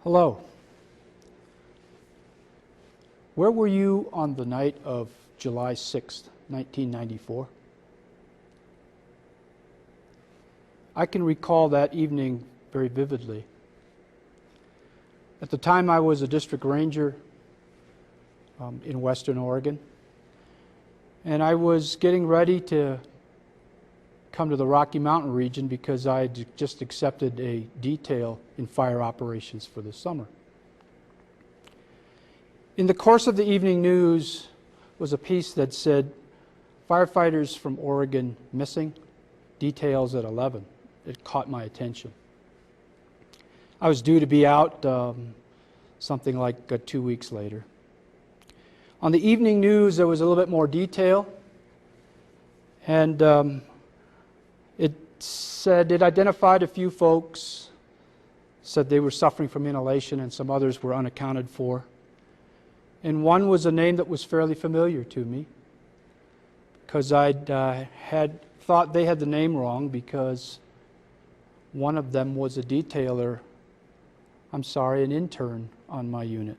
Hello. Where were you on the night of July 6th, 1994? I can recall that evening very vividly. At the time, I was a district ranger in Western Oregon, and I was getting ready to come to the Rocky Mountain region because I had just accepted a detail in fire operations for the summer. In the course of the evening news was a piece that said, "Firefighters from Oregon missing, details at 11. It caught my attention. I was due to be out something like 2 weeks later. On the evening news, there was a little bit more detail, and it said it identified a few folks, said they were suffering from inhalation, and some others were unaccounted for. And one was a name that was fairly familiar to me, because I'd had thought they had the name wrong, because one of them was a detailer, an intern on my unit.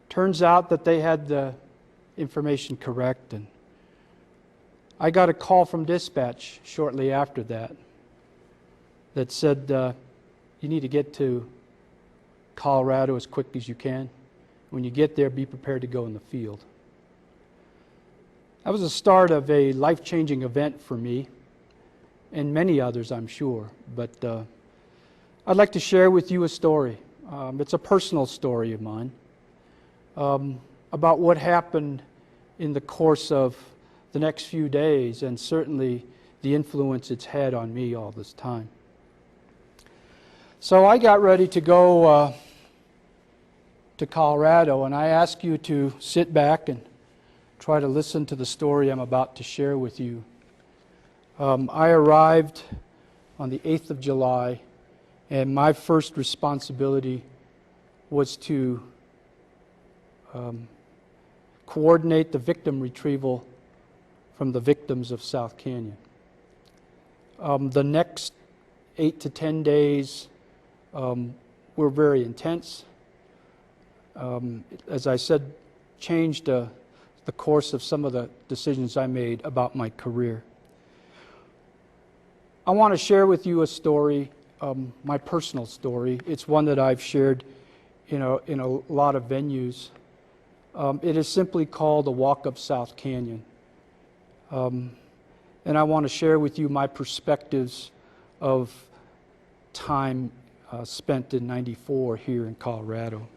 Turns out that they had the information correct, and I got a call from dispatch shortly after that said, you need to get to Colorado as quick as you can. When you get there, be prepared to go in the field. That was the start of a life-changing event for me, and many others, I'm sure. But I'd like to share with you a story. It's a personal story of mine about what happened in the course of the next few days, and certainly the influence it's had on me all this time. So I got ready to go to Colorado, and I ask you to sit back and try to listen to the story I'm about to share with you. I arrived on the 8th of July, and my first responsibility was to coordinate the victim retrieval from the victims of South Canyon. The next 8 to 10 days were very intense. As I said, changed the course of some of the decisions I made about my career. I want to share with you a story, my personal story. It's one that I've shared in a lot of venues. It is simply called The Walk Up South Canyon. And I want to share with you my perspectives of time spent in '94 here in Colorado.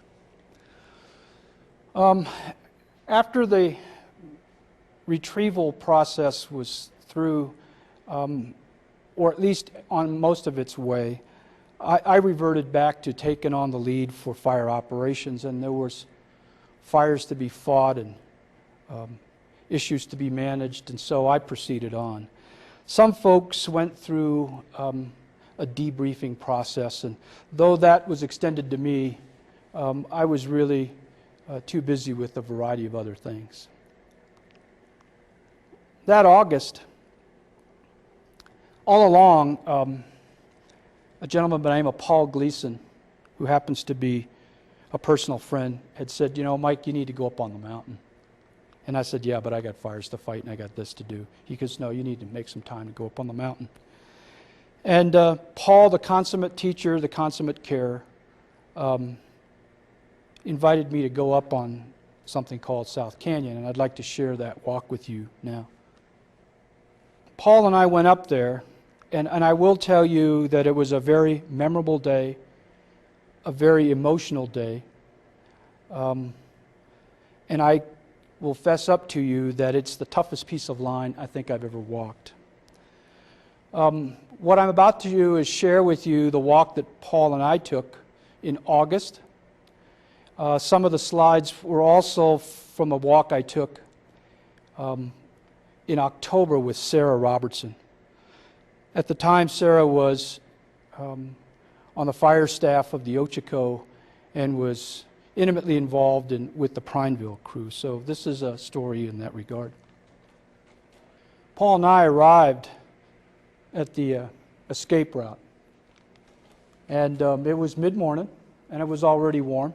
After the retrieval process was through, or at least on most of its way, I reverted back to taking on the lead for fire operations, and there was fires to be fought and issues to be managed, and so I proceeded on. Some folks went through a debriefing process, and though that was extended to me, I was really too busy with a variety of other things. That August, all along, a gentleman by the name of Paul Gleason, who happens to be a personal friend, had said, Mike, you need to go up on the mountain. And I said, yeah, but I got fires to fight and I got this to do. He goes, no, you need to make some time to go up on the mountain. And Paul, the consummate teacher, the consummate carer, invited me to go up on something called South Canyon, and I'd like to share that walk with you now. Paul and I went up there, and I will tell you that it was a very memorable day, a very emotional day, and I will fess up to you that it's the toughest piece of line I think I've ever walked. What I'm about to do is share with you the walk that Paul and I took in August. Some of the slides were also from a walk I took in October with Sarah Robertson. At the time, Sarah was on the fire staff of the Ochiko and was intimately involved with the Prineville crew. So this is a story in that regard. Paul and I arrived at the escape route. And it was mid-morning, and it was already warm.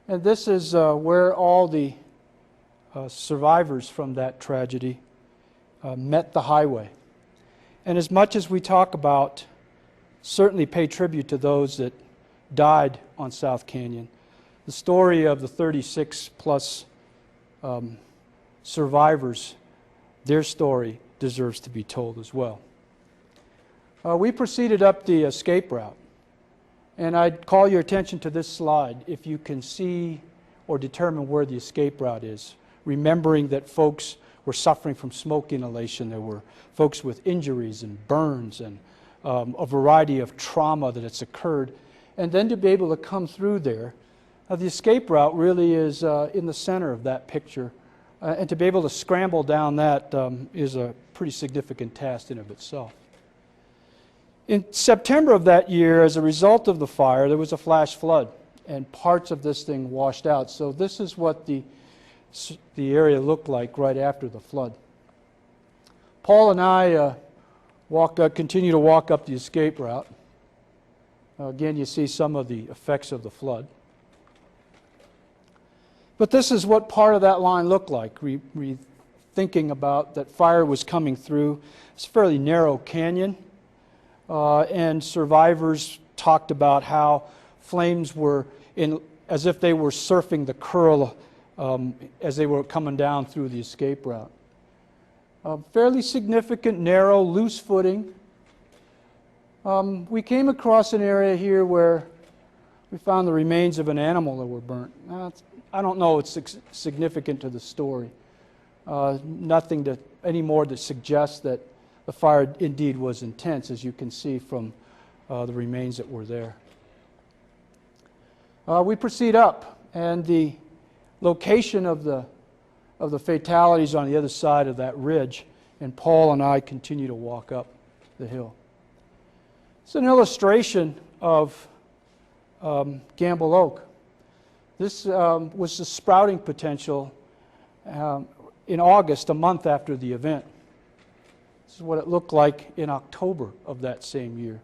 And this is where all the survivors from that tragedy met the highway. And as much as we talk about, certainly pay tribute to those that died on South Canyon, the story of the 36 plus survivors, their story deserves to be told as well. We proceeded up the escape route, and I'd call your attention to this slide if you can see or determine where the escape route is, remembering that folks were suffering from smoke inhalation. There were folks with injuries and burns and a variety of trauma that has occurred. And then to be able to come through there, the escape route really is in the center of that picture. And to be able to scramble down that is a pretty significant task in of itself. In September of that year, as a result of the fire, there was a flash flood, and parts of this thing washed out. So this is what the area looked like right after the flood. Paul and I continue to walk up the escape route. Again, you see some of the effects of the flood. But this is what part of that line looked like. Thinking about that fire was coming through. It's a fairly narrow canyon. And survivors talked about how flames were as if they were surfing the curl as they were coming down through the escape route. Fairly significant, narrow, loose footing. We came across an area here where we found the remains of an animal that were burnt. I don't know it's significant to the story. Nothing anymore to suggest that the fire indeed was intense, as you can see from the remains that were there. We proceed up, and the location of the fatalities on the other side of that ridge, and Paul and I continue to walk up the hill. It's an illustration of Gamble Oak. This was the sprouting potential in August, a month after the event. This is what it looked like in October of that same year.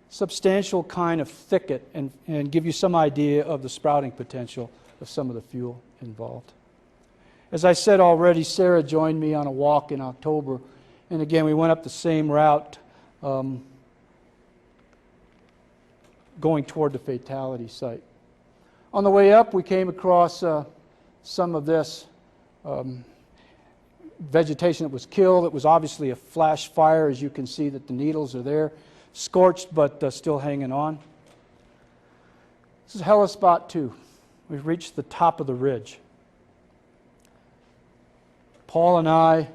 Substantial kind of thicket, and give you some idea of the sprouting potential of some of the fuel involved. As I said already, Sarah joined me on a walk in October, and again we went up the same route going toward the fatality site. On the way up, we came across some of this vegetation that was killed. It was obviously a flash fire, as you can see that the needles are there, scorched but still hanging on. This is Hellespot 2. We've reached the top of the ridge. Paul and I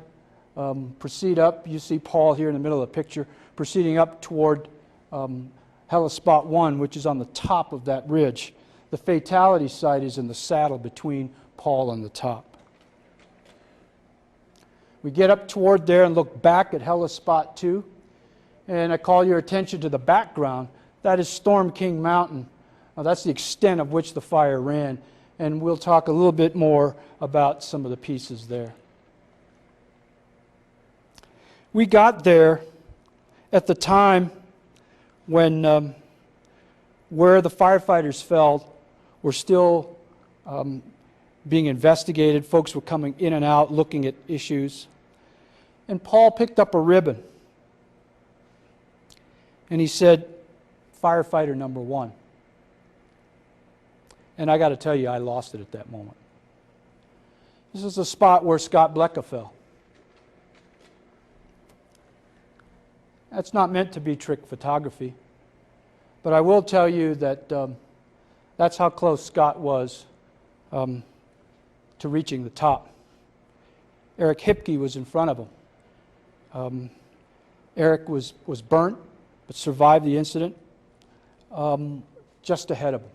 proceed up. You see Paul here in the middle of the picture, proceeding up toward Hellespot 1, which is on the top of that ridge. The fatality site is in the saddle between Paul and the top. We get up toward there and look back at Hellespot 2, and I call your attention to the background. That is Storm King Mountain. That's the extent of which the fire ran, and we'll talk a little bit more about some of the pieces there. We got there at the time when where the firefighters fell were still being investigated. Folks were coming in and out looking at issues. And Paul picked up a ribbon and he said, "Firefighter number 1." And I got to tell you, I lost it at that moment. This is the spot where Scott Blecka fell. That's not meant to be trick photography, but I will tell you that that's how close Scott was to reaching the top. Eric Hipke was in front of him. Eric was burnt, but survived the incident just ahead of him.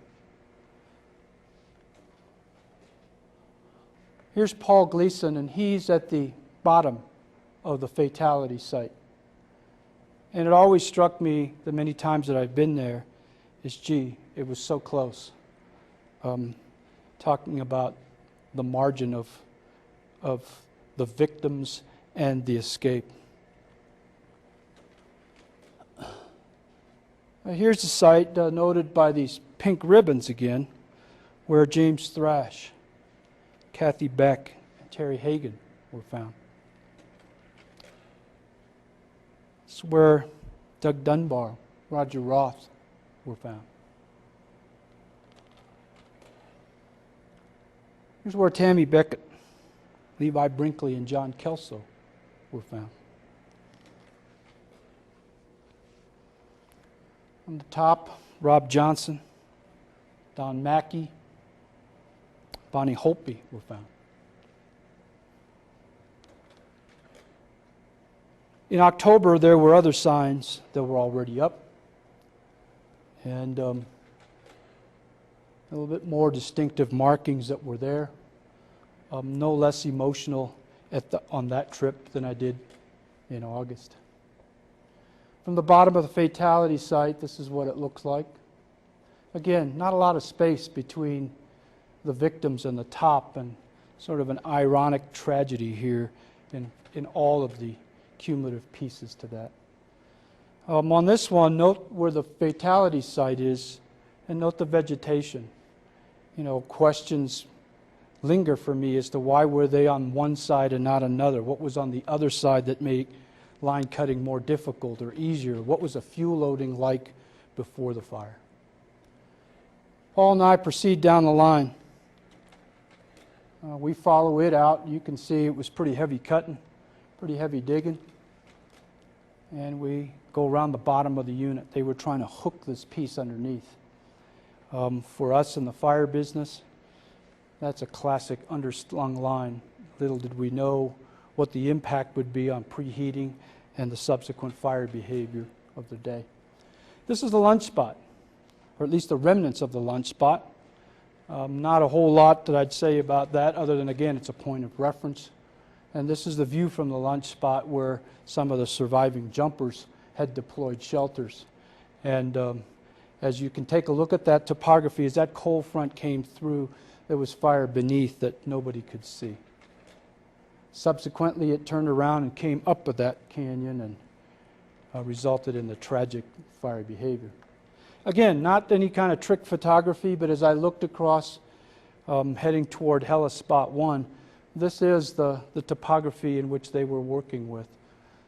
Here's Paul Gleason, and he's at the bottom of the fatality site. And it always struck me the many times that I've been there is, gee, it was so close. Talking about the margin of the victims and the escape. Here's the site noted by these pink ribbons again, where James Thrash, Kathy Beck, and Terry Hagan were found. It's where Doug Dunbar, Roger Roth were found. Here's where Tammy Beckett, Levi Brinkley, and John Kelso were found. On the top, Rob Johnson, Don Mackey, Bonnie Holtby were found. In October, there were other signs that were already up, and a little bit more distinctive markings that were there. No less emotional on that trip than I did in August. From the bottom of the fatality site, this is what it looks like. Again, not a lot of space between the victims and the top, and sort of an ironic tragedy here in all of the cumulative pieces to that. On this one, note where the fatality site is, and note the vegetation. Questions linger for me as to why were they on one side and not another? What was on the other side that made line cutting more difficult or easier? What was the fuel loading like before the fire? Paul and I proceed down the line. We follow it out. You can see it was pretty heavy cutting, pretty heavy digging. And we go around the bottom of the unit. They were trying to hook this piece underneath. For us in the fire business, that's a classic underslung line. Little did we know what the impact would be on preheating and the subsequent fire behavior of the day. This is the lunch spot, or at least the remnants of the lunch spot. Not a whole lot that I'd say about that other than, again, it's a point of reference. And this is the view from the lunch spot where some of the surviving jumpers had deployed shelters. And as you can take a look at that topography, as that coal front came through, there was fire beneath that nobody could see. Subsequently, it turned around and came up with that canyon and resulted in the tragic fire behavior. Again, not any kind of trick photography, but as I looked across, heading toward Hella Spot 1, this is the topography in which they were working with.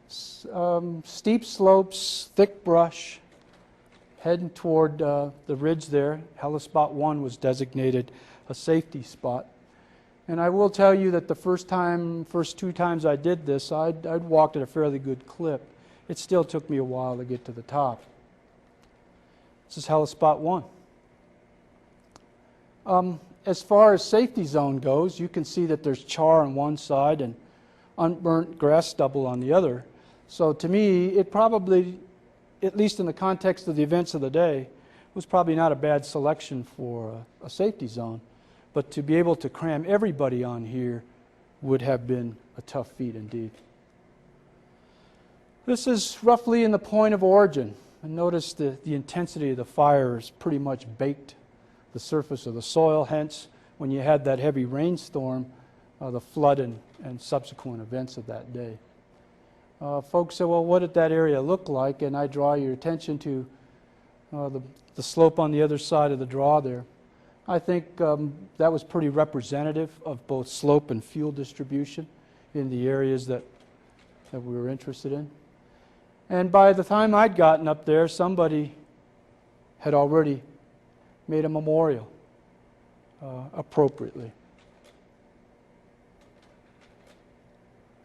Steep slopes, thick brush, heading toward the ridge there. Hella Spot 1 was designated a safety spot. And I will tell you that the first 2 times I did this, I'd walked at a fairly good clip. It still took me a while to get to the top. This is Hella Spot 1. As far as safety zone goes, you can see that there's char on one side and unburnt grass stubble on the other. So to me, it probably, at least in the context of the events of the day, was probably not a bad selection for a safety zone. But to be able to cram everybody on here would have been a tough feat indeed. This is roughly in the point of origin. And notice the intensity of the fire is pretty much baked the surface of the soil. Hence, when you had that heavy rainstorm, the flood and subsequent events of that day. Folks say, well, what did that area look like? And I draw your attention to the slope on the other side of the draw there. I think that was pretty representative of both slope and fuel distribution in the areas that we were interested in. And by the time I'd gotten up there, somebody had already made a memorial appropriately.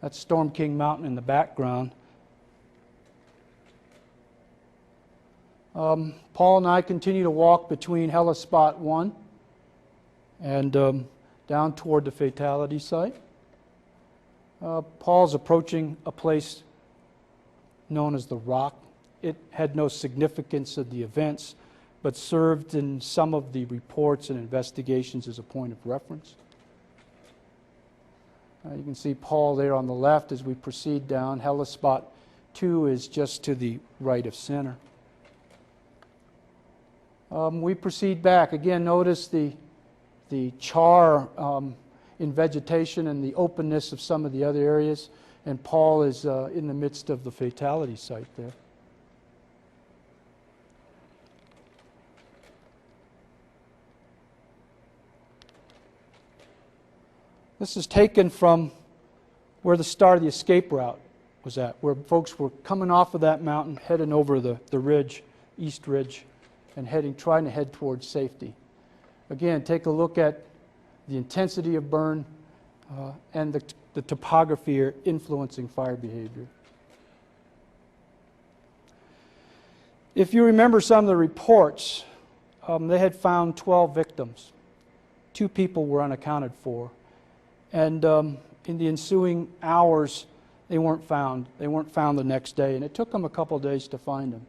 That's Storm King Mountain in the background. Paul and I continue to walk between Hella Spot 1 and down toward the fatality site. Paul's approaching a place known as the Rock. It had no significance of the events, but served in some of the reports and investigations as a point of reference. You can see Paul there on the left as we proceed down. Hella Spot 2 is just to the right of center. We proceed back. Again, notice the char in vegetation and the openness of some of the other areas. And Paul is in the midst of the fatality site there. This is taken from where the start of the escape route was at, where folks were coming off of that mountain, heading over the ridge, East Ridge, and trying to head towards safety. Again, take a look at the intensity of burn and the topography are influencing fire behavior. If you remember some of the reports, they had found 12 victims. 2 people were unaccounted for. And in the ensuing hours, they weren't found. They weren't found the next day, and it took them a couple days to find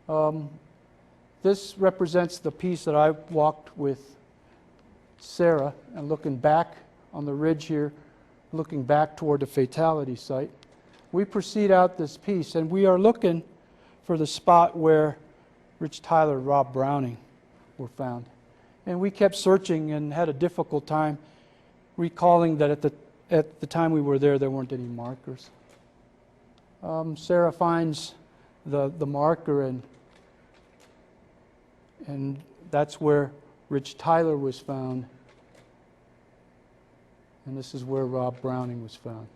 them. This represents the piece that I walked with Sarah, and looking back on the ridge here, looking back toward the fatality site. We proceed out this piece, and we are looking for the spot where Rich Tyler and Rob Browning were found. And we kept searching and had a difficult time recalling that at the time we were there weren't any markers. Sarah finds the marker, and that's where Rich Tyler was found. And this is where Rob Browning was found.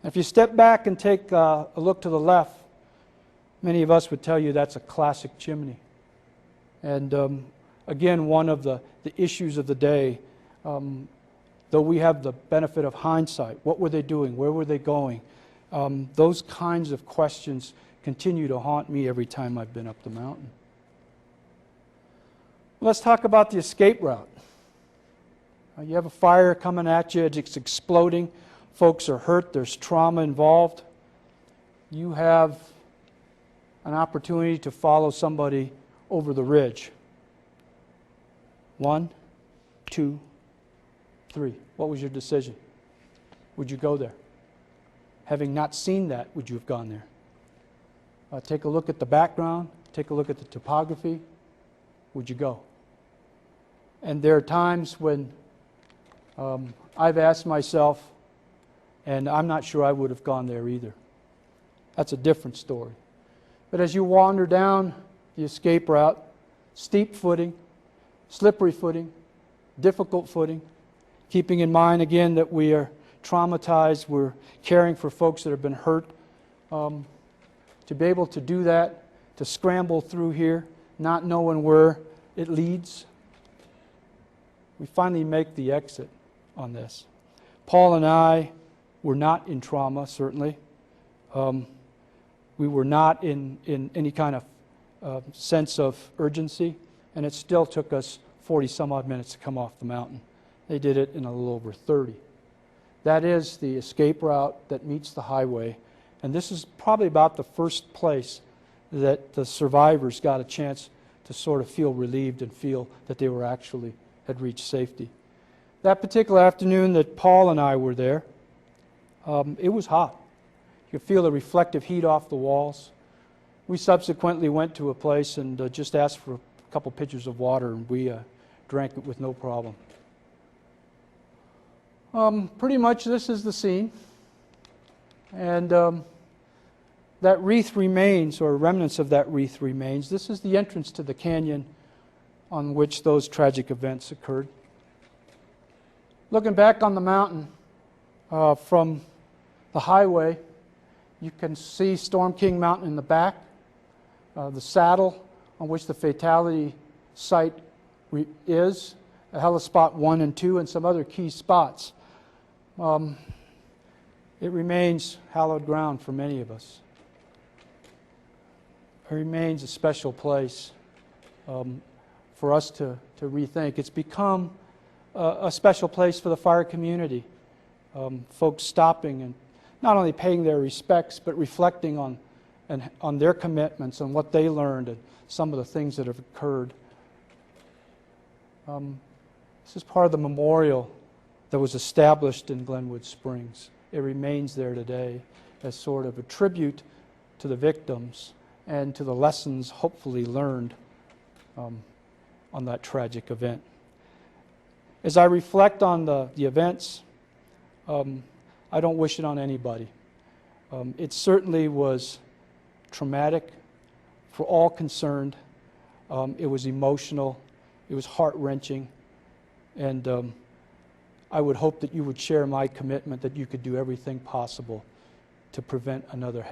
If you step back and take a look to the left, many of us would tell you that's a classic chimney. And again, one of the issues of the day, though we have the benefit of hindsight, what were they doing? Where were they going? Those kinds of questions continue to haunt me every time I've been up the mountain. Let's talk about the escape route. You have a fire coming at you, it's exploding. Folks are hurt, there's trauma involved. You have an opportunity to follow somebody over the ridge. 1, 2, 3. What was your decision? Would you go there? Having not seen that, would you have gone there? Take a look at the background, take a look at the topography. Would you go? And there are times when I've asked myself, and I'm not sure I would have gone there either. That's a different story. But as you wander down the escape route, steep footing, slippery footing, difficult footing, keeping in mind again that we are traumatized, we're caring for folks that have been hurt. To be able to do that, to scramble through here, not knowing where it leads, we finally make the exit on this. Paul and I were not in trauma, certainly. We were not in any kind of sense of urgency, and it still took us 40 some odd minutes to come off the mountain. They did it in a little over 30. That is the escape route that meets the highway, and this is probably about the first place that the survivors got a chance to sort of feel relieved and feel that they were actually had reached safety. That particular afternoon that Paul and I were there, it was hot. You could feel the reflective heat off the walls. We subsequently went to a place and just asked for a couple pitchers of water, and we drank it with no problem. Pretty much this is the scene. And that wreath remains, or remnants of that wreath remains. This is the entrance to the canyon on which those tragic events occurred. Looking back on the mountain from the highway, you can see Storm King Mountain in the back, the saddle on which the fatality site is, Helispot 1 and 2, and some other key spots. It remains hallowed ground for many of us. It remains a special place for us to rethink. It's become a special place for the fire community. Folks stopping and not only paying their respects, but reflecting on their commitments and what they learned and some of the things that have occurred. This is part of the memorial that was established in Glenwood Springs. It remains there today as sort of a tribute to the victims and to the lessons hopefully learned on that tragic event. As I reflect on the events, I don't wish it on anybody. It certainly was traumatic for all concerned. It was emotional. It was heart-wrenching. And I would hope that you would share my commitment that you could do everything possible to prevent another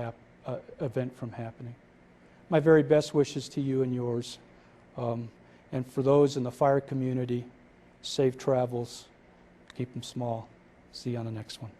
event from happening. My very best wishes to you and yours. And for those in the fire community, safe travels. Keep them small. See you on the next one.